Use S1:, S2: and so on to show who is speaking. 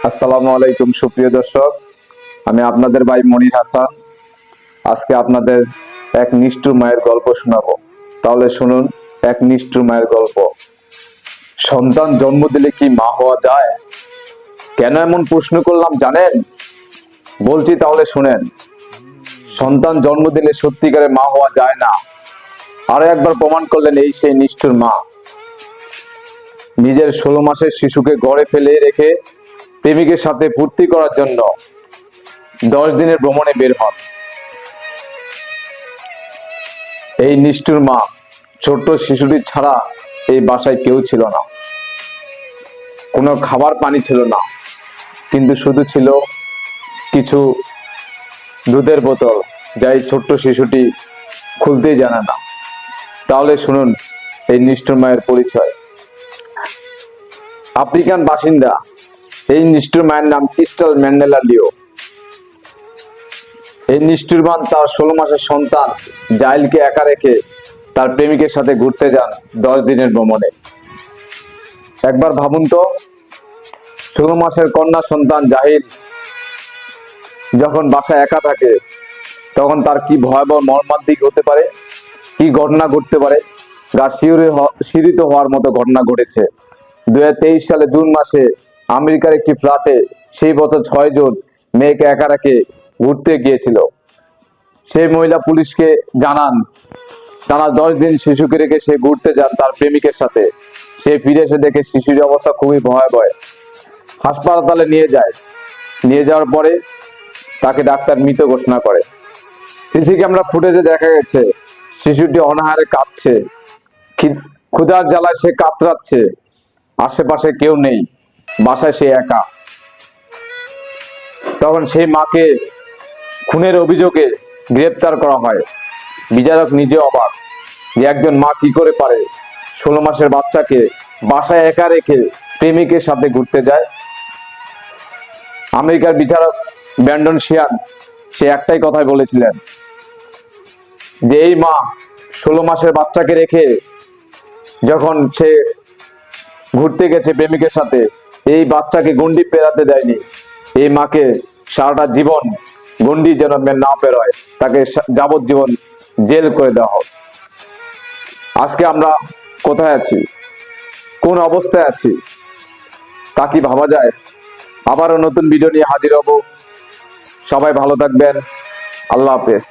S1: আসসালামু আলাইকুম সুপ্রিয় দর্শক, আমি আপনাদের ভাই মনির হাসান। আজকে আপনাদের এক নিষ্ঠুর মায়ের গল্প শোনাবো। তাহলে শুনুন এক নিষ্ঠুর মায়ের গল্প। সন্তান জন্ম দিলে কি মা হওয়া যায়? কেন এমন প্রশ্ন করলাম জানেন? বলছি তাহলে শুনেন। সন্তান জন্ম দিলে সত্যিকারে মা হওয়া যায় না। আরো একবার প্রমাণ করলেন এই সেই নিষ্ঠুর মা। নিজের 16 মাসের শিশুকে ঘরে ফেলে রেখে প্রেমিকের সাথে ফুর্তি করার জন্য 10 দিনের ভ্রমণে বের হন। এই নিষ্ঠুর মা ছোট্ট শিশুটি ছাড়া এই বাসায় কেউ ছিল না। কোনো খাবার পানি ছিল না, কিন্তু শুধু ছিল কিছু দুধের বোতল, যা এই ছোট্ট শিশুটি খুলতেই জানে না। তাহলে শুনুন এই নিষ্ঠুর মায়ের পরিচয়। আফ্রিকান বাসিন্দা এই নিষ্ঠুর মায়ের নাম ক্রিস্টাল ম্যান্ডেলা লিও। এই নিষ্ঠুরবান তার 16 মাসের সন্তান জাইলকে একা রেখে তার প্রেমিকের সাথে ঘুরতে যান 10 দিনের ভ্রমণে। একবার ভাবুন তো, 16 মাসের কন্যা সন্তান জাহিল যখন বাসায় একা থাকে, তখন তার কি ভয়াবহ মর্মান্তিক হতে পারে, কি ঘটনা ঘটতে পারে। গা শিহরিত হওয়ার মতো ঘটনা ঘটেছে। 2023 সালে জুন মাসে আমেরিকার একটি ফ্ল্যাটে সেই বছর 6 জন মেয়েকে একা রেখে ঘুরতে গিয়েছিল। সেই মহিলা পুলিশকে জানান টানা 10 দিন শিশুকে রেখে সে ঘুরতে যান তার প্রেমিকের সাথে। সে ফিরে এসে দেখে শিশুর অবস্থা খুবই ভয়াবহ। হাসপাতালে নিয়ে যাওয়ার পরে তাকে ডাক্তার মৃত ঘোষণা করে। সিসি ক্যামেরা ফুটেজে দেখা গেছে শিশুটি অনাহারে কাঁদছে, ক্ষুধার জ্বালায় সে কাতরাচ্ছে। আশেপাশে কেউ নেই, বাসায় সে একা। তখন সেই মাকে খুনের অভিযোগে গ্রেপ্তার করা হয়। বিচারক নিজে অবাক যে একজন মা কি করে পারে 16 মাসের বাচ্চাকে বাসায় একা রেখে প্রেমিকের সাথে ঘুরতে যায়। আমেরিকার বিচারক ব্র্যান্ডন শিয়ান সে একটাই কথাই বলেছিলেন যে এই মা 16 মাসের বাচ্চাকে রেখে যখন সে ঘুরতে গেছে প্রেমিকের সাথে, এই বাচ্চাকে গণ্ডি পেরাতে দেয়নি। এই মাকে সারাটা জীবন গণ্ডি যেন না পেরোয়, তাকে যাবজ্জীবন জেল করে দেওয়া হোক। আজকে আমরা কোথায় আছি, কোন অবস্থায় আছি, তা কি ভাবা যায়? আবারও নতুন ভিডিও নিয়ে হাজির হব। সবাই ভালো থাকবেন। আল্লাহ হাফেজ।